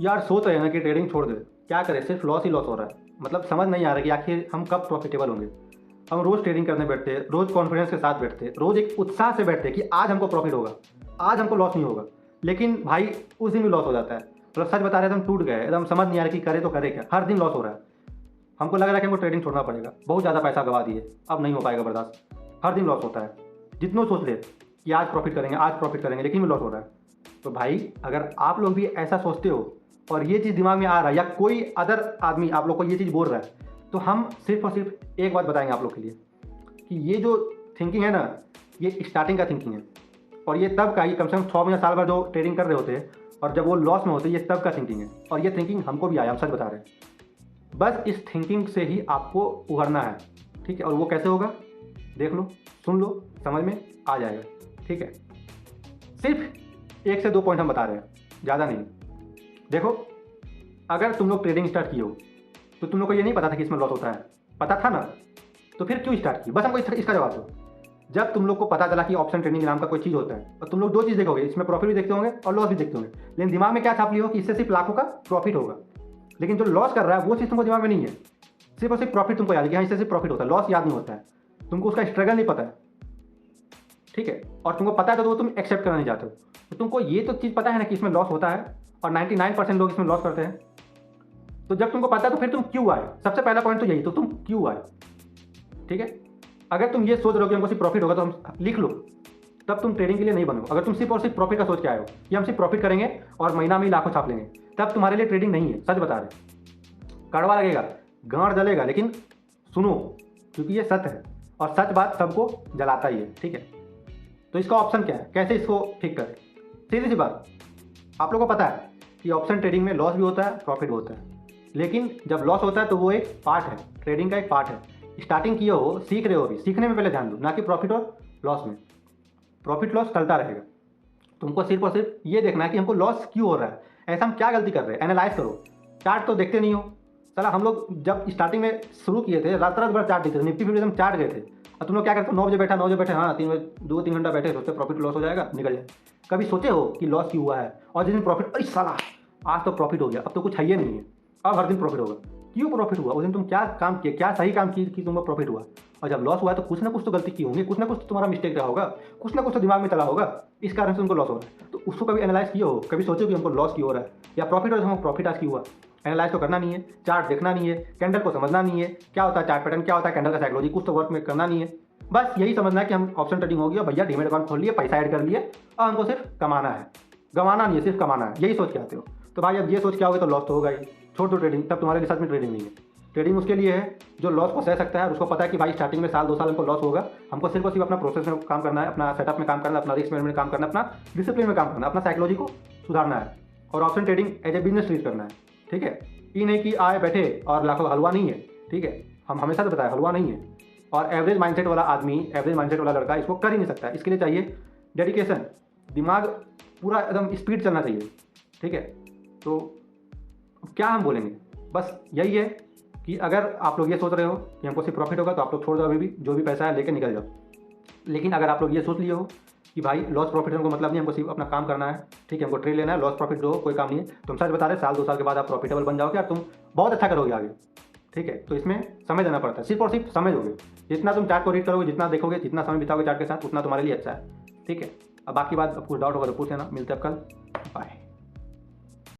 यार सोच रहे हैं ना कि ट्रेडिंग छोड़ दे, क्या करें, सिर्फ लॉस ही लॉस हो रहा है। मतलब समझ नहीं आ रहा कि आखिर हम कब प्रॉफिटेबल होंगे। हम रोज़ ट्रेडिंग करने बैठते हैं, रोज़ कॉन्फिडेंस के साथ बैठते हैं, रोज़ एक उत्साह से बैठते हैं कि आज हमको प्रॉफिट होगा, आज हमको लॉस नहीं होगा। लेकिन भाई उस दिन भी लॉस हो जाता है। मतलब सच बता रहे हैं, एकदम टूट गए, एकदम समझ नहीं आ रहा कि करे तो करे क्या। हर दिन लॉस हो रहा है। हमको लग रहा है कि हमको ट्रेडिंग छोड़ना पड़ेगा, बहुत ज़्यादा पैसा गवा दिए, अब नहीं हो पाएगा बर्दाश्त। हर दिन लॉस होता है। जितनों सोच ले कि आज प्रॉफिट करेंगे, आज प्रॉफिट करेंगे, लेकिन भी लॉस हो रहा है। तो भाई अगर आप लोग भी ऐसा सोचते हो और ये चीज़ दिमाग में आ रहा है, या कोई अदर आदमी आप लोग को ये चीज़ बोल रहा है, तो हम सिर्फ और सिर्फ एक बात बताएंगे आप लोग के लिए कि ये जो थिंकिंग है ना, ये स्टार्टिंग का थिंकिंग है। और ये तब का, ये कम से कम 6 महीने साल भर जो ट्रेडिंग कर रहे होते हैं और जब वो लॉस में होते हैं, ये तब का थिंकिंग है। और ये थिंकिंग हमको भी आया, हम सच बता रहे हैं। बस इस थिंकिंग से ही आपको उभरना है, ठीक है। और वो कैसे होगा, देख लो, सुन लो, समझ में आ जाएगा, ठीक है। सिर्फ 1 से 2 पॉइंट हम बता रहे हैं, ज़्यादा नहीं। देखो, अगर तुम लोग ट्रेडिंग स्टार्ट किए हो तो तुम लोग को ये नहीं पता था कि इसमें लॉस होता है, पता था ना, तो फिर क्यों स्टार्ट की? बस हमको इसका जवाब दो। जब तुम लोग को पता चला कि ऑप्शन ट्रेडिंग नाम का कोई चीज़ होता है, और तुम लोग 2 चीज़ देखोगे, इसमें प्रॉफिट भी देखते होंगे और लॉस भी देखते होंगे, लेकिन दिमाग में क्या छाप लियो कि इससे सिर्फ लाखों का प्रॉफिट होगा। लेकिन जो लॉस कर रहा है वो चीज़ तुमको दिमाग में नहीं है, सिर्फ और सिर्फ प्रॉफिट तुमको याद है कि हाँ इससे सिर्फ प्रॉफिट होता है, लॉस याद नहीं होता है। तुमको उसका स्ट्रगल नहीं पता है, ठीक है। और तुमको पता है तो वो तुम एक्सेप्ट करना नहीं चाहते हो। तो तुमको ये तो चीज़ पता है ना कि इसमें लॉस होता है और 99% लोग इसमें लॉस करते हैं। तो जब तुमको पता है तो फिर तुम क्यों आए? सबसे पहला पॉइंट तो यही, तो तुम क्यों आए, ठीक है। अगर तुम ये सोच रहे हो कि हमको सिर्फ प्रॉफिट होगा तो हम लिख लो, तब तुम ट्रेडिंग के लिए नहीं बनो। अगर तुम सिर्फ और सिर्फ प्रॉफिट का सोच के आए हो कि हम सिर्फ प्रॉफिट करेंगे और महीना में ही लाखों छाप लेंगे, तब तुम्हारे लिए ट्रेडिंग नहीं है। सच बता रहे, कड़वा लगेगा, गांड जलेगा, लेकिन सुनो, क्योंकि ये सत्य है और सच बात सबको जलाता ही है, ठीक है। तो इसका ऑप्शन क्या है, कैसे इसको ठीक करें? सीधी सी बात, आप लोगों को पता है कि ऑप्शन ट्रेडिंग में लॉस भी होता है, प्रॉफिट भी होता है। लेकिन जब लॉस होता है तो वो एक पार्ट है, ट्रेडिंग का एक पार्ट है। स्टार्टिंग किए हो, सीख रहे हो, अभी सीखने में पहले ध्यान दो, ना कि प्रॉफिट और लॉस में। प्रॉफिट लॉस चलता रहेगा। तुमको सिर्फ और सिर्फ ये देखना है कि हमको लॉस क्यों हो रहा है, ऐसा हम क्या गलती कर रहे हैं, एनालाइज करो। चार्ट तो देखते नहीं हो। चला, हम लोग जब स्टार्टिंग में शुरू किए थे, रात रात भर चार्ट देखते थे, निफ्टी फिफ्टी हम चार्ट गए थे। और तुम लोग क्या करते हो, 9 बजे बैठा, 9 बजे बैठे, हाँ 3 बजे 2-3 घंटा बैठे, सोचते प्रॉफिट लॉस हो जाएगा, निकल जाए। कभी सोचे हो कि लॉस क्यों हुआ है? और जिस दिन प्रॉफिट, अरे साला आज तो प्रॉफिट हो गया, अब तो कुछ है ही नहीं है, अब हर दिन प्रॉफिट होगा। क्यों प्रॉफिट हुआ? उस दिन तुम क्या काम किए, क्या सही काम किए कि तुम्हें प्रॉफिट हुआ? और जब लॉस हुआ है तो कुछ ना कुछ तो गलती की होंगी, कुछ ना कुछ तो तुम्हारा मिस्टेक रहा होगा, कुछ ना कुछ तो दिमाग में चला होगा, इस कारण से उनको लॉस हो रहा है। तो उसको कभी एनालाइज किए हो? कभी सोचो कि हमको लॉस क्यों हो रहा है, या प्रॉफिट और हमको प्रॉफिट आज क्यों हुआ? एनालाइज तो करना नहीं है, चार्ट देखना नहीं है, कैंडल को समझना नहीं है, क्या होता है चार्ट पैटर्न, क्या होता है कैंडल का साइकोलॉजी, कुछ तो वर्क में करना नहीं है। बस यही समझना है कि हम ऑप्शन ट्रेडिंग हो गया भैया, डीमेट अकाउंट खोल लिए, पैसा ऐड कर लिए और हमको सिर्फ कमाना है, गंवाना नहीं है, सिर्फ कमाना है, यही सोच के आते हो। तो भाई अब ये सोच के आओगे तो लॉस तो होगा ही। छोड़ दो ट्रेडिंग, तब तुम्हारे लिए सच में ट्रेडिंग नहीं है। ट्रेडिंग उसके लिए है जो लॉस को सह सकता है और उसको पता है कि भाई स्टार्टिंग में साल 2 साल हमको लॉस होगा, हमको सिर्फ और सिर्फ अपना प्रोसेस में काम करना है, अपना सेटअप में काम करना है, अपना रिस्क मैनेजमेंट में काम करना है, अपना डिसिप्लिन में काम करना है, अपना साइकोलॉजी को सुधारना है और option trading as a business treat करना है, ठीक है। ये नहीं कि आए बैठे और लाखों का हलवा नहीं है, ठीक है। हम हमेशा तो बताया हलवा नहीं है। और एवरेज माइंडसेट वाला आदमी, एवरेज माइंडसेट वाला लड़का इसको कर ही नहीं सकता। इसके लिए चाहिए डेडिकेशन, दिमाग पूरा एकदम स्पीड चलना चाहिए, ठीक है। तो क्या हम बोलेंगे, बस यही है कि अगर आप लोग ये सोच रहे हो कि हमको सिर्फ प्रॉफिट होगा तो आप लोग छोड़ दो, अभी भी जो भी पैसा है लेके निकल जाओ। लेकिन अगर आप लोग ये सोच लिए हो कि भाई लॉस प्रॉफिट हमको मतलब नहीं, हमको सिर्फ अपना काम करना है, ठीक है, हमको ट्रेड लेना है, लॉस प्रॉफिट जो हो कोई काम नहीं है, तुम सच बता रहे साल 2 साल के बाद आप प्रॉफिटेबल बन जाओगे और तुम बहुत अच्छा करोगे आगे, ठीक है। तो इसमें समय देना पड़ता है, सिर्फ और सिर्फ समय दोगे। जितना तुम चार्ट को रीड करोगे, जितना देखोगे, जितना समय बिताओगे चार्ट के साथ, उतना तुम्हारे लिए अच्छा है, ठीक है। अब बाकी बात, अब कुछ डाउट होगा तो पूछ लेना। मिलते हैं अब कल।